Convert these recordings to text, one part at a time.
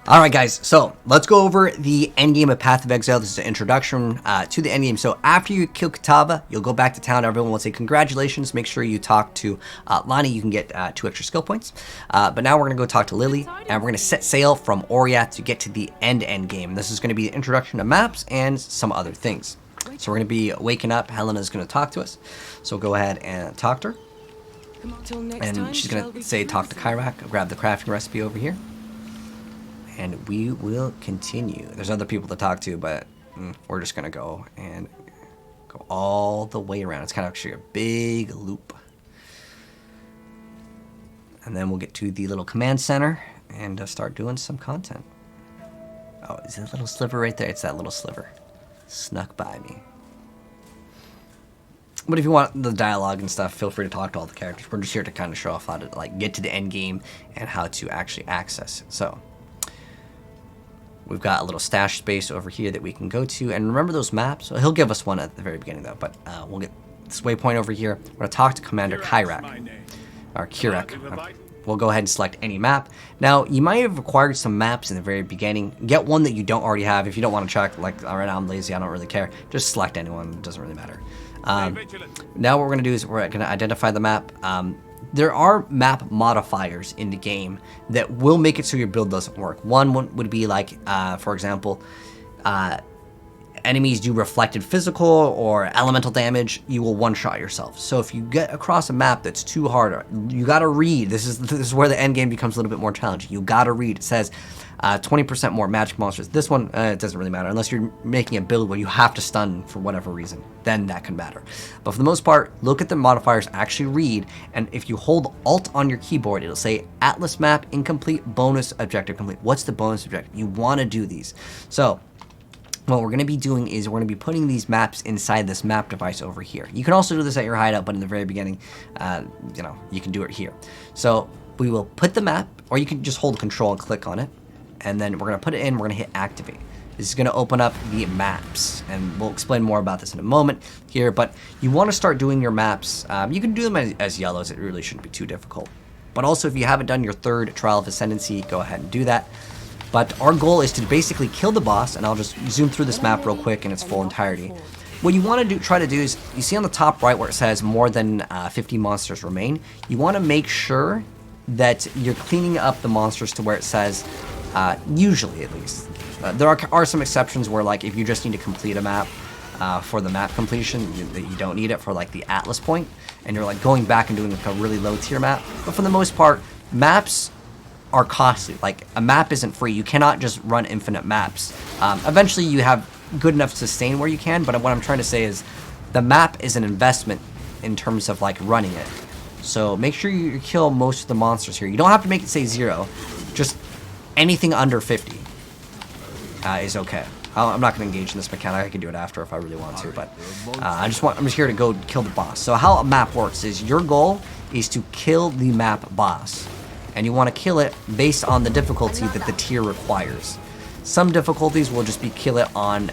Alright guys, so let's go over the endgame of Path of Exile. This is an introduction to the endgame. So after you kill Kataba, you'll go back to town. Everyone will say congratulations. Make sure you talk to Lonnie. You can get 2 extra skill points. But now we're going to go talk to Lily, and we're going to set sail from Oriath to get to the end game. This is going to be the introduction to maps and some other things. So we're going to be waking up. Helena's going to talk to us. So go ahead and talk to her. And she's going to say talk to Kyrak. Grab the crafting recipe over here. And we will continue. There's other people to talk to, but we're just gonna go and go all the way around. It's kind of actually a big loop. And then we'll get to the little command center and start doing some content. Oh, is that little sliver right there? It's that little sliver. Snuck by me. But if you want the dialogue and stuff, feel free to talk to all the characters. We're just here to kind of show off how to like get to the end game and how to actually access it. So we've got a little stash space over here that we can go to. And remember those maps? Well, he'll give us one at the very beginning, though. But we'll get this waypoint over here. We're going to talk to Commander Kyrak. Or Kirek. We'll go ahead and select any map. Now, you might have acquired some maps in the very beginning. Get one that you don't already have. If you don't want to check, like, right now I'm lazy, I don't really care. Just select anyone. It doesn't really matter. Now what we're going to do is we're going to identify the map. There are map modifiers in the game that will make it so your build doesn't work. One would be like, for example, enemies do reflected physical or elemental damage, you will one-shot yourself. So if you get across a map that's too hard, you gotta read. This is where the end game becomes a little bit more challenging. You gotta read. It says 20% more magic monsters. This one, it doesn't really matter unless you're making a build where you have to stun for whatever reason. Then that can matter. But for the most part, look at the modifiers, actually read, and if you hold Alt on your keyboard, it'll say Atlas map incomplete, bonus objective complete. What's the bonus objective? You want to do these. So what we're going to be doing is we're going to be putting these maps inside this map device over here. You can also do this at your hideout, but in the very beginning, you can do it here. So we will put the map, or you can just hold Control and click on it. And then we're going to put it in, we're going to hit activate. This is going to open up the maps, and we'll explain more about this in a moment here, but you want to start doing your maps. You can do them as yellows, it really shouldn't be too difficult. But also, if you haven't done your 3rd Trial of Ascendancy, go ahead and do that. But our goal is to basically kill the boss, and I'll just zoom through this map real quick in its full entirety. What you want to try to do is, you see on the top right where it says more than 50 monsters remain, you want to make sure that you're cleaning up the monsters to where it says, usually at least. There are some exceptions where, like, if you just need to complete a map for the map completion, that you don't need it for, like, the Atlas point, and you're, like, going back and doing, like, a really low-tier map. But for the most part, maps are costly. Like, a map isn't free. You cannot just run infinite maps. Eventually, you have good enough to sustain where you can, but what I'm trying to say is the map is an investment in terms of, like, running it. So make sure you kill most of the monsters here. You don't have to make it say 0. Just anything under 50 is okay. I'm not going to engage in this mechanic. I can do it after if I really want to, but I'm just here to go kill the boss. So how a map works is your goal is to kill the map boss, and you want to kill it based on the difficulty that the tier requires. Some difficulties will just be kill it on,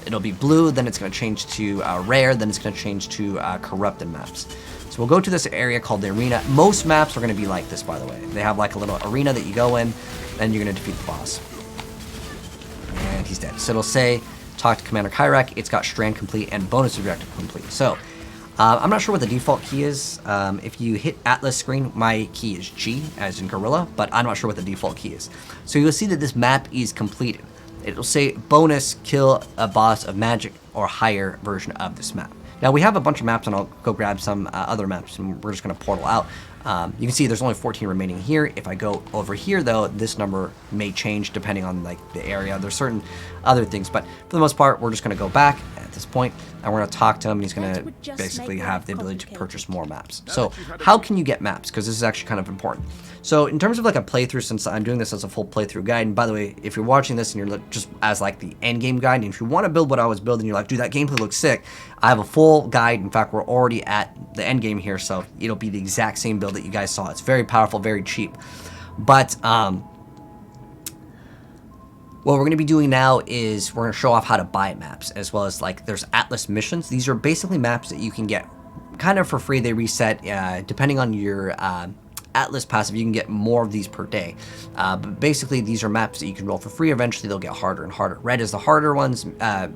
it'll be blue, then it's going to change to rare, then it's going to change to corrupted maps. So we'll go to this area called the arena. Most maps are going to be like this, by the way. They have like a little arena that you go in, and you're going to defeat the boss. And he's dead. So it'll say, talk to Commander Kyrak. It's got Strand complete and bonus objective complete. So I'm not sure what the default key is. If you hit Atlas screen, my key is G, as in Gorilla, but I'm not sure what the default key is. So you'll see that this map is completed. It'll say bonus, kill a boss of magic or higher version of this map. Now we have a bunch of maps, and I'll go grab some other maps, and we're just going to portal out. You can see there's only 14 remaining here. If I go over here, though, this number may change depending on like the area. There's certain other things, but for the most part, we're just going to go back at this point, and we're going to talk to him, and he's going to basically have the ability to purchase more maps. So how can you get maps? Because this is actually kind of important. So in terms of like a playthrough, since I'm doing this as a full playthrough guide, and by the way, if you're watching this and you're just as like the end game guide, and if you want to build what I was building, you're like, dude, that gameplay looks sick, I have a full guide. In fact, we're already at the end game here, so it'll be the exact same build that you guys saw. It's very powerful, very cheap. But what we're going to be doing now is we're going to show off how to buy maps, as well as like there's Atlas missions. These are basically maps that you can get kind of for free. They reset depending on your Atlas passive, you can get more of these per day. But basically, these are maps that you can roll for free. Eventually, they'll get harder and harder. Red is the harder ones,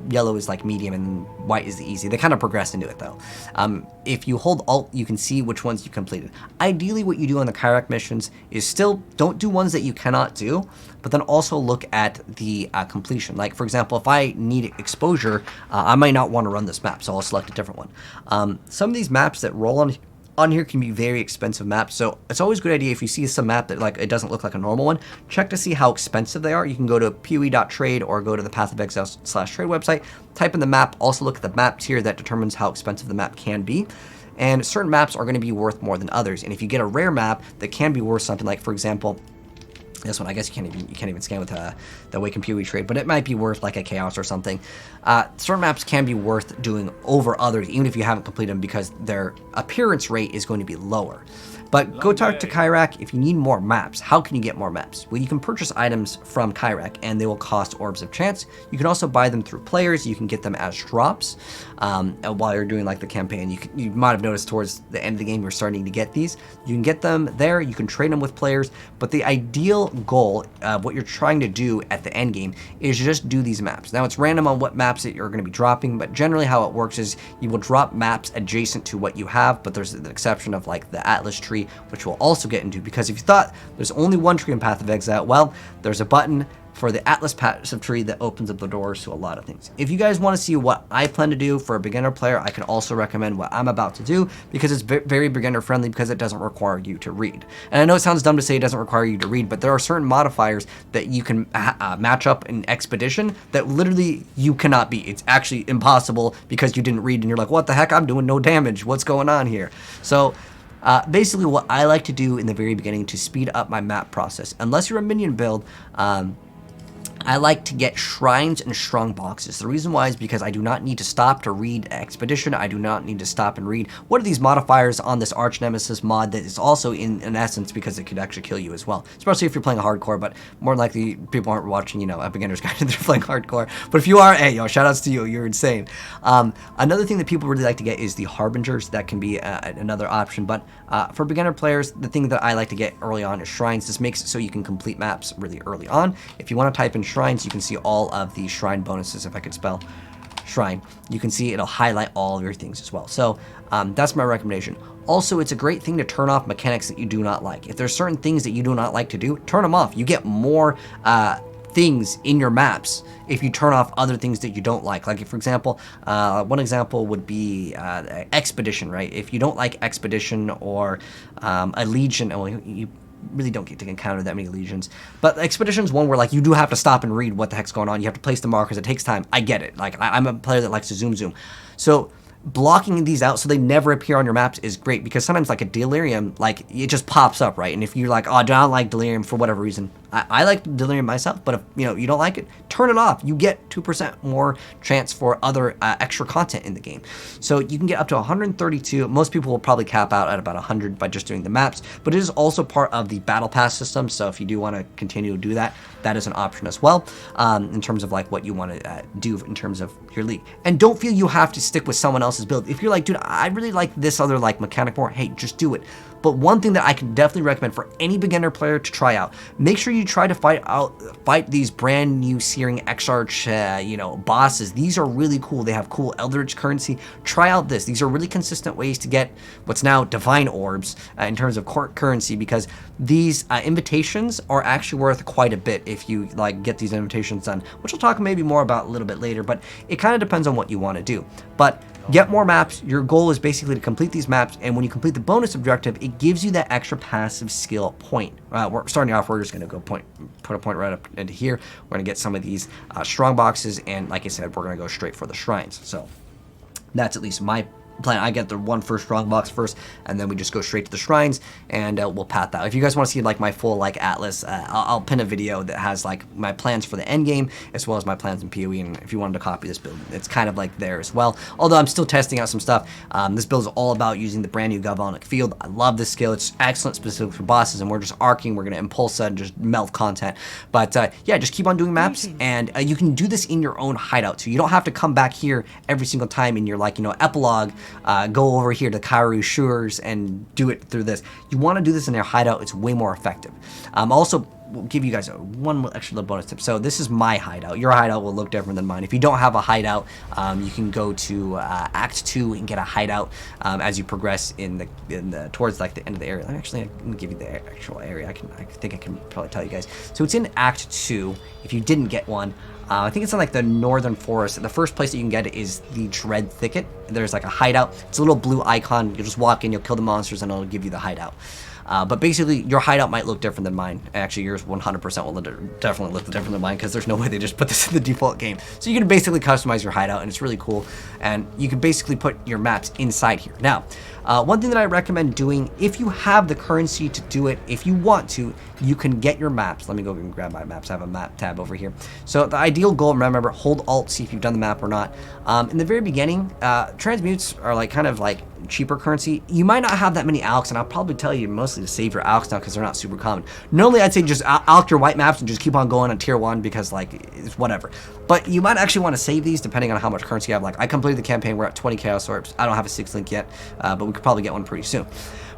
yellow is like medium, and white is the easy. They kind of progress into it, though. If you hold Alt, you can see which ones you completed. Ideally, what you do on the Kyrak missions is still don't do ones that you cannot do, but then also look at the completion. Like, for example, if I need exposure, I might not want to run this map, so I'll select a different one. Some of these maps that roll on here can be very expensive maps, so it's always a good idea if you see some map that like it doesn't look like a normal one, check to see how expensive they are. You can go to PoE.trade or go to the Path of Exile /trade website, type in the map, also look at the map tier that determines how expensive the map can be. And certain maps are going to be worth more than others, and if you get a rare map that can be worth something, like for example this one, I guess you can't even scan with the Awaken PoE trade, but it might be worth like a Chaos or something. Certain maps can be worth doing over others, even if you haven't completed them, because their appearance rate is going to be lower. But go talk to Kyrak if you need more maps. How can you get more maps? Well, you can purchase items from Kyrak, and they will cost Orbs of Chance. You can also buy them through players. You can get them as drops while you're doing like the campaign. You might have noticed towards the end of the game you're starting to get these. You can get them there. You can trade them with players. But the ideal goal of what you're trying to do at the end game is just do these maps. Now it's random on what maps that you're going to be dropping, but generally how it works is you will drop maps adjacent to what you have, but there's an exception of like the Atlas tree, which we'll also get into, because if you thought there's only one tree in Path of Exile, well, there's a button for the Atlas passive tree that opens up the doors to a lot of things. If you guys want to see what I plan to do for a beginner player, I can also recommend what I'm about to do, because it's very beginner friendly, because it doesn't require you to read. And I know it sounds dumb to say it doesn't require you to read, but there are certain modifiers that you can match up in Expedition that literally you cannot beat. It's actually impossible because you didn't read and you're like, what the heck, I'm doing no damage, what's going on here? So basically what I like to do in the very beginning to speed up my map process, unless you're a minion build, I like to get shrines and strong boxes. The reason why is because I do not need to stop to read Expedition. I do not need to stop and read what are these modifiers on this Arch Nemesis mod that is also in essence, because it could actually kill you as well. Especially if you're playing a hardcore, but more likely people aren't watching, you know, a beginner's guide and they're playing hardcore. But if you are, hey, yo, shout outs to you, you're insane. Another thing that people really like to get is the Harbingers. That can be another option, but for beginner players, the thing that I like to get early on is shrines. This makes it so you can complete maps really early on. If you want to type in shrines, you can see all of the shrine bonuses. If I could spell shrine, you can see it'll highlight all of your things as well. So that's my recommendation. Also, it's a great thing to turn off mechanics that you do not like. If there's certain things that you do not like to do, turn them off. You get more things in your maps if you turn off other things that you don't like. Like, for example, one example would be Expedition, right? If you don't like Expedition or a Legion, well, you really don't get to encounter that many legions, but Expedition's one where like you do have to stop and read what the heck's going on. You have to place the markers. It takes time. I get it. Like I'm a player that likes to zoom. So blocking these out so they never appear on your maps is great, because sometimes like a Delirium, like it just pops up, right? And if you're like, oh, I don't like Delirium for whatever reason, I like Delirium myself, but if you don't like it, turn it off. You get 2% more chance for other extra content in the game. So you can get up to 132. Most people will probably cap out at about 100 by just doing the maps, but it is also part of the battle pass system. So if you do want to continue to do that, that is an option as well, in terms of like what you want to do in terms of your league. And don't feel you have to stick with someone else's build. If you're like, dude, I really like this other like mechanic more, hey, just do it. But one thing that I can definitely recommend for any beginner player to try out, make sure you try to fight these brand new Searing Exarch, bosses. These are really cool. They have cool Eldritch currency. Try out this. These are really consistent ways to get what's now Divine Orbs in terms of currency, because these invitations are actually worth quite a bit if you like get these invitations done, which I'll talk maybe more about a little bit later, but it kind of depends on what you want to do. But get more maps. Your goal is basically to complete these maps, and when you complete the bonus objective, it gives you that extra passive skill point. We're starting off, we're just going to go put a point right up into here. We're going to get some of these strong boxes, and like I said, we're going to go straight for the shrines. So that's at least my plan. I get the one first strong box first, and then we just go straight to the shrines, and we'll path that. If you guys want to see like my full like Atlas, I'll pin a video that has like my plans for the end game as well as my plans in PoE. And if you wanted to copy this build, it's kind of like there as well. Although I'm still testing out some stuff. This build is all about using the brand new Galvanic Field. I love this skill. It's excellent specific for bosses, and we're just arcing. We're gonna impulsa and just melt content. But yeah, just keep on doing maps, and you can do this in your own hideout, so you don't have to come back here every single time in your like epilogue go over here to Kairu Shures and do it through this. You want to do this in their hideout. It's way more effective. Also, we'll give you guys one extra little bonus tip. So this is my hideout. Your hideout will look different than mine. If you don't have a hideout, you can go to Act 2 and get a hideout as you progress in the towards like the end of the area. Actually, I'm gonna give you the actual area. I think I can probably tell you guys. So it's in Act 2. If you didn't get one, I think it's in like the northern forest. The first place that you can get it is the Dread Thicket. There's like a hideout. It's a little blue icon. You'll just walk in, you'll kill the monsters, and it'll give you the hideout. But basically, your hideout might look different than mine. Actually, yours 100% will definitely look different than mine because there's no way they just put this in the default game. So you can basically customize your hideout, and it's really cool. And you can basically put your maps inside here. Now, one thing that I recommend doing, if you have the currency to do it, if you want to, you can get your maps. Let me go and grab my maps. I have a map tab over here. So the ideal goal, remember, hold Alt, see if you've done the map or not. In the very beginning, transmutes are like kind of like cheaper currency. You might not have that many alks, and I'll probably tell you mostly to save your alks now because they're not super common. Normally, I'd say just alk your white maps and just keep on going on tier 1 because like it's whatever. But you might actually want to save these depending on how much currency you have. Like I completed the campaign, we're at 20 Chaos Orbs. I don't have a 6th link yet, but we could probably get one pretty soon.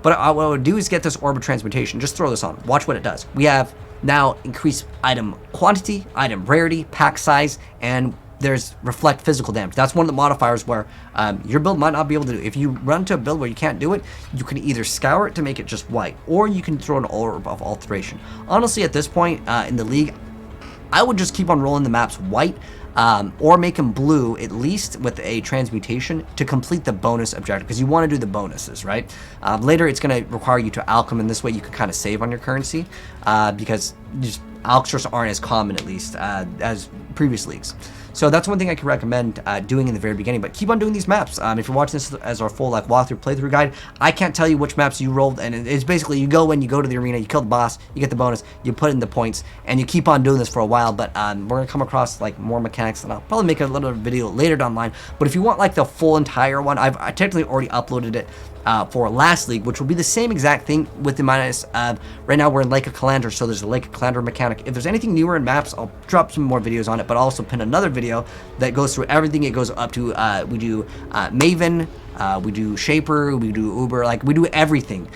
But what I would do is get this Orb of Transmutation. Just throw this on. Watch what it does. We have now increased item quantity, item rarity, pack size, and there's reflect physical damage. That's one of the modifiers where your build might not be able to do. If you run to a build where you can't do it, you can either scour it to make it just white, or you can throw an Orb of Alteration. Honestly, at this point in the league, I would just keep on rolling the maps white, or make them blue, at least with a transmutation, to complete the bonus objective, because you want to do the bonuses, right? Later, it's going to require you to alchemy, and this way you can kind of save on your currency, because just alks just aren't as common, at least, as previous leagues. So that's one thing I can recommend doing in the very beginning, but keep on doing these maps. If you're watching this as our full like walkthrough playthrough guide, I can't tell you which maps you rolled, and it's basically you go in, you go to the arena, you kill the boss, you get the bonus, you put in the points, and you keep on doing this for a while. But we're gonna come across like more mechanics, and I'll probably make a little video later down the line. But if you want like the full entire one, I technically already uploaded it for last league, which will be the same exact thing with the minus. Right now we're in Lake of Kalandra, so there's a Lake of Kalandra mechanic. If there's anything newer in maps, I'll drop some more videos on it, but I'll also pin another video that goes through everything. It goes up to, we do Maven, we do Shaper, we do Uber, like we do everything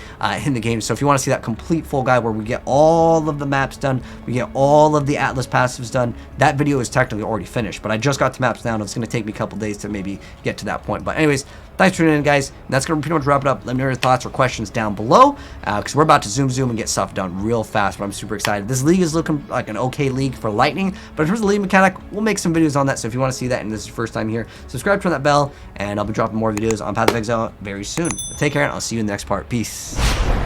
in the game. So if you want to see that complete full guide where we get all of the maps done, we get all of the Atlas passives done, that video is technically already finished, but I just got the maps down. It's going to take me a couple days to maybe get to that point. But anyways, thanks for tuning in, guys. And that's going to pretty much wrap it up. Let me know your thoughts or questions down below, because we're about to zoom and get stuff done real fast, but I'm super excited. This league is looking like an okay league for Lightning, but in terms of the league mechanic, we'll make some videos on that. So if you want to see that and this is your first time here, subscribe, turn that bell, and I'll be dropping more videos on Path of Exile very soon. But take care, and I'll see you in the next part. Peace.